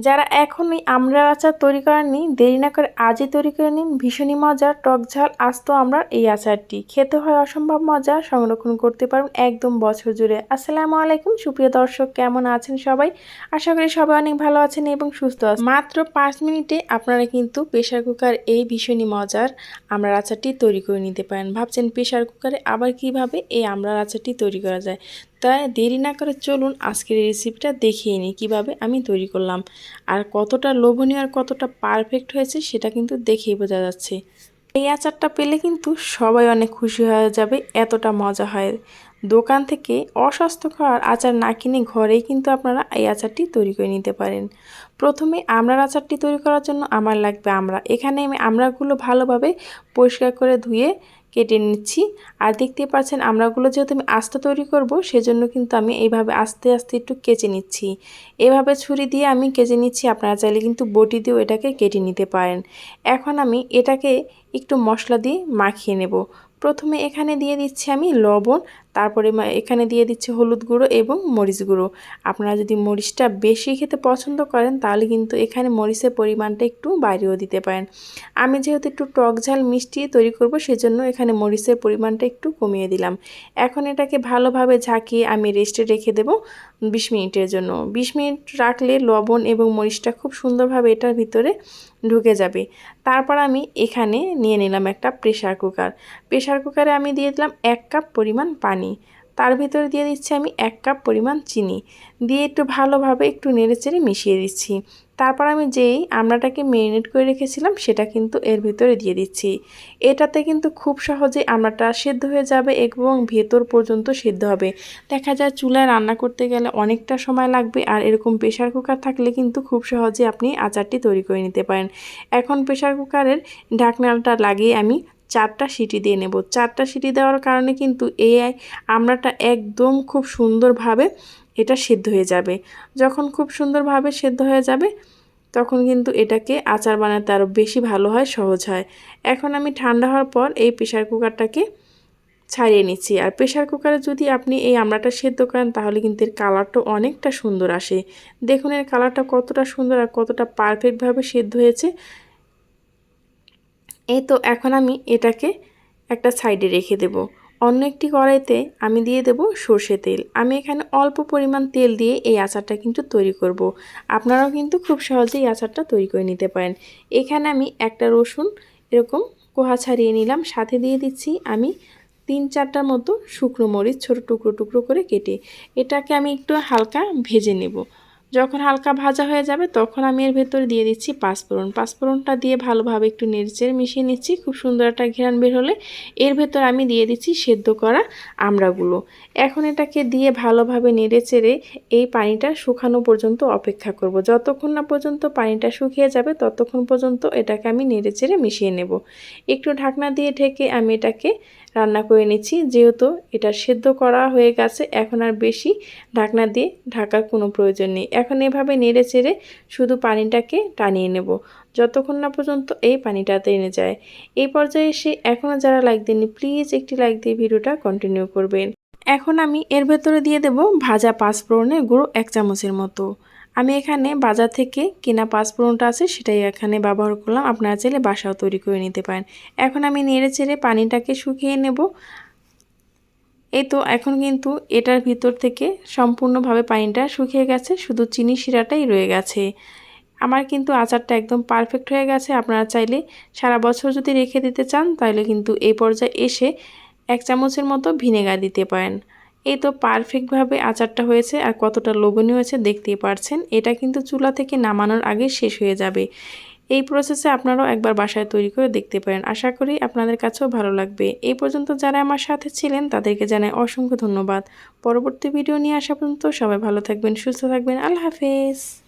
যারা এখনই আমড়ার আচার তৈরি করেননি দেরি না করে আজই তৈরি করে নিন। ভীষণই মজার টক ঝাল আস্ত আমড়ার এই আচারটি খেতে হয় অসম্ভব মজা, সংরক্ষণ করতে পারবেন একদম বছর জুড়ে। আসসালামু আলাইকুম সুপ্রিয় দর্শক, কেমন আছেন সবাই? আশা করি সবাই অনেক ভালো আছেন এবং সুস্থ আছেন। মাত্র 5 মিনিটে আপনারা কিন্তু প্রেশার কুকার এই ভীষণই মজার আমড়ার আচারটি তৈরি করে নিতে পারেন। ভাবছেন প্রেশার কুকারে আবার কিভাবে এই আমড়ার আচারটি তৈরি করা যায়? তাই দেরি না করে চলুন আজকের এই রেসিপিটা দেখিয়ে নিই কীভাবে আমি তৈরি করলাম। আর কতটা লোভনীয় আর কতটা পারফেক্ট হয়েছে সেটা কিন্তু দেখেই বোঝা যাচ্ছে। এই আচারটা পেলে কিন্তু সবাই অনেক খুশি হয়ে যাবে, এতটা মজা হয়। দোকান থেকে অস্বাস্থ্যকর আচার না কিনে ঘরেই কিন্তু আপনারা এই আচারটি তৈরি করে নিতে পারেন। প্রথমে আমড়ার আচারটি তৈরি করার জন্য আমার লাগবে আমড়া। এখানে আমি আমড়াগুলো ভালোভাবে পরিষ্কার করে ধুয়ে কেটে নিচ্ছি। আর দেখতে পাচ্ছেন আমড়াগুলো যেহেতু আমি আস্তে তৈরি করব সেজন্য কিন্তু আমি এইভাবে আস্তে আস্তে একটু কেচে নিচ্ছি। এভাবে ছুরি দিয়ে আমি কেচে নিচ্ছি, আপনারা চাইলে কিন্তু বটি দিয়েও এটাকে কেটে নিতে পারেন। এখন আমি এটাকে একটু মশলা দিয়ে মাখিয়ে নেব। প্রথমে এখানে দিয়ে দিচ্ছি আমি লবণ, তারপরে এখানে দিয়ে দিচ্ছি হলুদ গুঁড়ো এবং মরিচ গুঁড়ো। আপনারা যদি মরিচটা বেশি খেতে পছন্দ করেন তাহলে কিন্তু এখানে মরিচের পরিমাণটা একটু বাড়িয়েও দিতে পারেন। আমি যেহেতু একটু টক ঝাল মিষ্টি তৈরি করব সেজন্য এখানে মরিচের পরিমাণটা একটু কমিয়ে দিলাম। এখন এটাকে ভালোভাবে ঝাঁকিয়ে আমি রেস্টে রেখে দেব 20 মিনিটের জন্য। 20 মিনিট রাখলে লবণ এবং মরিচটা খুব সুন্দরভাবে এটার ভিতরে ঢুকে যাবে। তারপর আমি এখানে নিয়ে নিলাম একটা প্রেশার কুকার। প্রেশার কুকারে আমি দিয়ে দিলাম 1 কাপ পরিমাণ পানি। তার ভিতরে দিয়ে দিচ্ছি আমি 1 কাপ পরিমাণ চিনি দিয়ে একটু ভালোভাবে একটু নেড়েচেড়ে মিশিয়ে দিচ্ছি। তারপর আমি যেই আমড়াটাকে ম্যারিনেট করে রেখেছিলাম সেটা কিন্তু এর ভিতরে দিয়ে দিচ্ছি। এটাতে কিন্তু খুব সহজে আমড়াটা সেদ্ধ হয়ে যাবে এবং ভেতর পর্যন্ত সেদ্ধ হবে। দেখা যায় চুলায় রান্না করতে গেলে অনেকটা সময় লাগবে, আর এরকম প্রেশার কুকার থাকলে কিন্তু খুব সহজে আপনি আচারটি তৈরি করে নিতে পারেন। এখন প্রেশার কুকারের ঢাকনাটা লাগিয়ে আমি 4টা সিটি দিয়ে নেব। 4টা সিটি দেওয়ার কারণে কিন্তু এই আমড়াটা একদম খুব সুন্দরভাবে এটা সেদ্ধ হয়ে যাবে। যখন খুব সুন্দরভাবে সেদ্ধ হয়ে যাবে তখন কিন্তু এটাকে আচার বানাতে আরও বেশি ভালো হয়, সহজ হয়। এখন আমি ঠান্ডা হওয়ার পর এই প্রেশার কুকারটাকে ছাড়িয়ে নিচ্ছি। আর প্রেশার কুকারে যদি আপনি এই আমড়াটা সেদ্ধ করেন তাহলে কিন্তু এর কালারটা অনেকটা সুন্দর আসে। দেখুন এর কালারটা কতটা সুন্দর আর কতটা পারফেক্টভাবে সেদ্ধ হয়েছে। এই তো এখন আমি এটাকে একটা সাইডে রেখে দেব। অন্য একটি কড়াইতে আমি দিয়ে দেব সর্ষে তেল। আমি এখানে অল্প পরিমাণ তেল দিয়ে এই আচারটা কিন্তু তৈরি করব। আপনারাও কিন্তু খুব সহজেই আচারটা তৈরি করে নিতে পারেন। এখানে আমি একটা রসুন এরকম কোয়া ছাড়িয়ে নিলাম, সাথে দিয়ে দিচ্ছি আমি 3-4টার মতো শুকনো মরিচ ছোট টুকরো টুকরো করে কেটে। এটাকে আমি একটু হালকা ভেজে নেব। যখন হালকা ভাজা হয়ে যাবে তখন আমি এর ভেতরে দিয়ে দিচ্ছি পাঁচফোড়ন। পাঁচফোড়নটা দিয়ে ভালোভাবে একটু নেড়েচেড়ে মিশিয়ে নিচ্ছি। খুব সুন্দর একটা ঘ্রাণ বের হলে এর ভেতর আমি দিয়ে দিচ্ছি সেদ্ধ করা আমড়াগুলো। এখন এটাকে দিয়ে ভালোভাবে নেড়েচেড়ে এই পানিটা শুকানো পর্যন্ত অপেক্ষা করব। যতক্ষণ না পর্যন্ত পানিটা শুকিয়ে যাবে ততক্ষণ পর্যন্ত এটাকে আমি নেড়েচেড়ে মিশিয়ে নেব। একটু ঢাকনা দিয়ে ঢেকে আমি এটাকে রান্না করে নিচ্ছি। যেহেতু এটা সেদ্ধ করা হয়ে গেছে এখন আর বেশি ঢাকনা দিয়ে ঢাকার কোনো প্রয়োজন নেই। এখন এভাবে নেড়ে চেড়ে শুধু পানিটাকে টানিয়ে নেব যতক্ষণ না পর্যন্ত এই পানিটা টেনে যায়। এই পর্যায়ে এসে এখনও যারা লাইক দেননি প্লিজ একটি লাইক দিয়ে ভিডিওটা কন্টিনিউ করবেন। এখন আমি এর ভেতরে দিয়ে দেব ভাজা পাঁচফোড়নের গুঁড়ো 1 চামচের মতো। আমি এখানে বাজার থেকে কেনা পাঁচফোড়নটা আছে সেটাই এখানে ব্যবহার করলাম, আপনারা চাইলে বাসাও তৈরি করে নিতে পারেন। এখন আমি নেড়ে চেড়ে পানিটাকে শুকিয়ে নেব। এই তো এখন কিন্তু এটার ভিতর থেকে সম্পূর্ণভাবে পানিটা শুকিয়ে গেছে, শুধু চিনি শিরাটাই রয়ে গেছে। আমার কিন্তু আচারটা একদম পারফেক্ট হয়ে গেছে। আপনারা চাইলে সারা বছর যদি রেখে দিতে চান তাহলে কিন্তু এই পর্যায়ে এসে 1 চামচের মতো ভিনেগার দিতে পারেন। এই তো পারফেক্টভাবে আচারটা হয়েছে আর কতটা লোভনীয় হয়েছে দেখতেই পারছেন। এটা কিন্তু চুলা থেকে নামানোর আগে শেষ হয়ে যাবে। এই প্রসেসে আপনারাও একবার বাসায় তৈরি করে দেখতে পারেন। আশা করি আপনাদের কাছেও ভালো লাগবে। এই পর্যন্ত যারা আমার সাথে ছিলেন তাদেরকে জানাই অসংখ্য ধন্যবাদ। পরবর্তী ভিডিও নিয়ে আসা পর্যন্ত সবাই ভালো থাকবেন, সুস্থ থাকবেন। আল্লাহ হাফেজ।